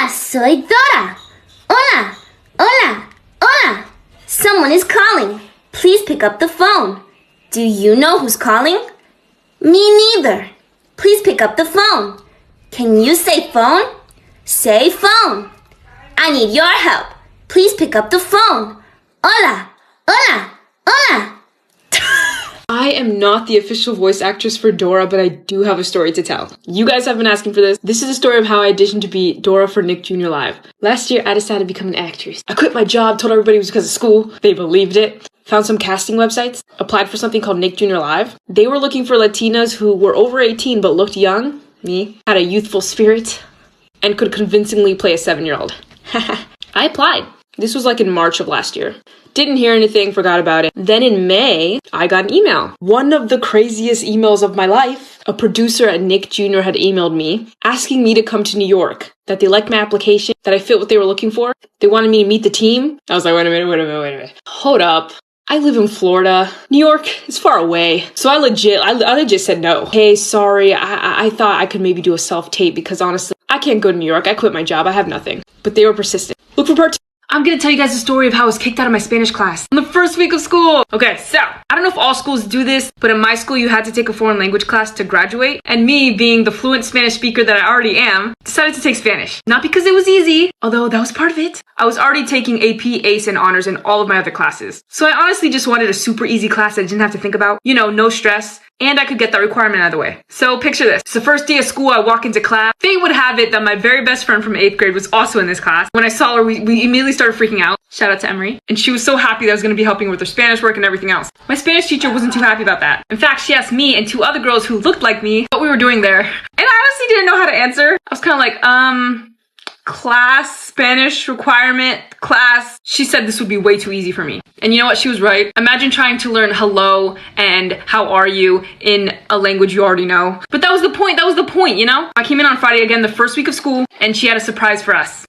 soy Dora. Hola, hola, hola. Someone is calling. Please pick up the phone. Do you know who's calling? Me neither. Please pick up the phone. Can you say phone? Say phone. I need your help. Please pick up the phone. Hola, hola, hola. I am not the official voice actress for Dora, but I do have a story to tell. You guys have been asking for this. This is a story of how I auditioned to be Dora for Nick Jr. Live. Last year, I decided to become an actress. I quit my job, told everybody it was because of school. They believed it. Found some casting websites, applied for something called Nick Jr. Live. They were looking for Latinas who were over 18 but looked young, me, had a youthful spirit, and could convincingly play a 7-year-old. I applied. This was like in March of last year. Didn't hear anything, forgot about it. Then in May, I got an email. One of the craziest emails of my life. A producer at Nick Jr. had emailed me asking me to come to New York, that they liked my application, that I fit what they were looking for. They wanted me to meet the team. I was like, wait a minute. Hold up. I live in Florida. New York is far away. So I legit said no. Hey, sorry, I thought I could maybe do a self-tape because honestly, I can't go to New York. I quit my job. I have nothing. But they were persistent. Look for part 2. I'm gonna tell you guys the story of how I was kicked out of my Spanish class on the first week of school. Okay, so I don't know if all schools do this, but in my school you had to take a foreign language class to graduate. And me, being the fluent Spanish speaker that I already am, decided to take Spanish. Not because it was easy, although that was part of it. I was already taking AP, ACE, and honors in all of my other classes. So I honestly just wanted a super easy class that I didn't have to think about. You know, no stress. And I could get that requirement out of the way. So picture this. It's the first day of school, I walk into class. Fate would have it that my very best friend from 8th grade was also in this class. When I saw her, we immediately started freaking out. Shout out to Emery. And she was so happy that I was going to be helping her with her Spanish work and everything else. My Spanish teacher wasn't too happy about that. In fact, she asked me and 2 other girls who looked like me what we were doing there. And I honestly didn't know how to answer. I was kind of like, class, Spanish requirement, class. She said this would be way too easy for me. And you know what? She was right. Imagine trying to learn hello and how are you in a language you already know. But that was the point, you know? I came in on Friday again, the first week of school, and she had a surprise for us.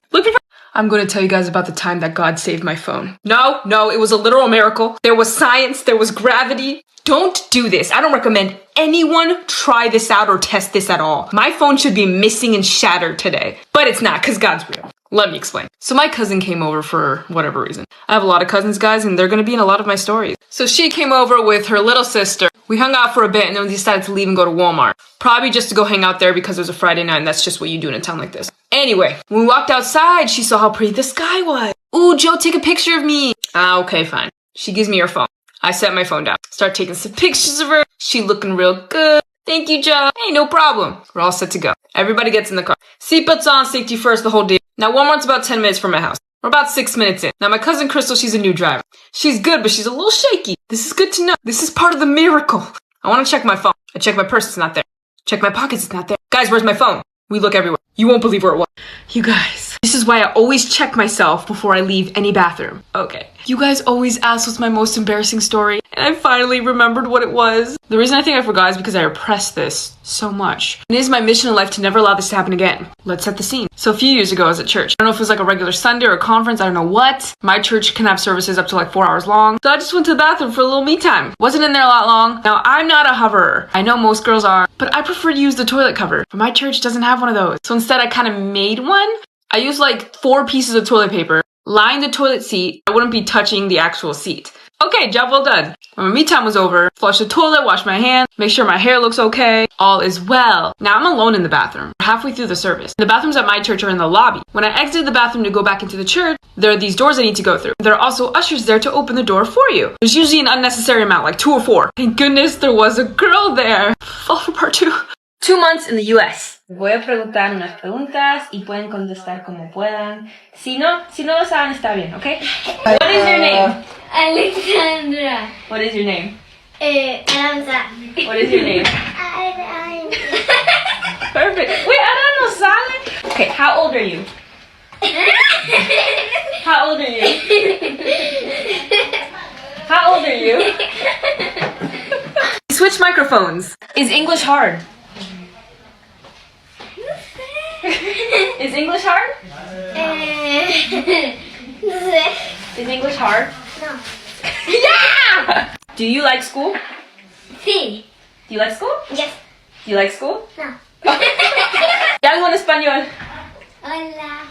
I'm going to tell you guys about the time that God saved my phone. No, it was a literal miracle. There was science, there was gravity. Don't do this. I don't recommend anyone try this out or test this at all. My phone should be missing and shattered today, but it's not because God's real. Let me explain. So my cousin came over for whatever reason. I have a lot of cousins, guys, and they're going to be in a lot of my stories. So she came over with her little sister. We hung out for a bit and then we decided to leave and go to Walmart. Probably just to go hang out there because it was a Friday night and that's just what you do in a town like this. Anyway, when we walked outside, she saw how pretty the sky was. Ooh, Joe, take a picture of me. Okay, fine. She gives me her phone. I set my phone down. Start taking some pictures of her. She looking real good. Thank you, Joe. Hey, no problem. We're all set to go. Everybody gets in the car. Seatbelts on, safety first, the whole deal. Now, Walmart's about 10 minutes from my house. We're about 6 minutes in. Now, my cousin Crystal, she's a new driver. She's good, but she's a little shaky. This is good to know. This is part of the miracle. I want to check my phone. I check my purse, it's not there. Check my pockets, it's not there. Guys, where's my phone? We look everywhere. You won't believe where it was. You guys, this is why I always check myself before I leave any bathroom. Okay. You guys always ask what's my most embarrassing story, and I finally remembered what it was. The reason I think I forgot is because I repressed this so much. It is my mission in life to never allow this to happen again. Let's set the scene. So a few years ago, I was at church. I don't know if it was like a regular Sunday or a conference, I don't know what. My church can have services up to like 4 hours long. So I just went to the bathroom for a little me time. Wasn't in there a lot long. Now, I'm not a hoverer. I know most girls are, but I prefer to use the toilet cover. But my church doesn't have one of those. So instead, I kind of made one. I used like 4 pieces of toilet paper, lined the toilet seat. I wouldn't be touching the actual seat. Okay, job well done. When my me time was over, flush the toilet, wash my hands, make sure my hair looks okay. All is well. Now I'm alone in the bathroom, halfway through the service. The bathrooms at my church are in the lobby. When I exited the bathroom to go back into the church, there are these doors I need to go through. There are also ushers there to open the door for you. There's usually an unnecessary amount, like 2 or 4. Thank goodness there was a girl there. Fall for part 2. 2 months in the US. Voy a preguntar unas preguntas y pueden contestar como puedan. Si no lo saben, está bien, ¿ok? What is your name? Alexandra. What is your name? Aranza. What is your name? Perfect. Wait, Aran no sale. Okay, how old are you? How old are you? How old are you? Switch microphones. Is English hard? Is English hard? No sé. Is English hard? No. Yeah! Do you like school? Sí. Do you like school? Yes. Do you like school? No. Y algo en español. Hola.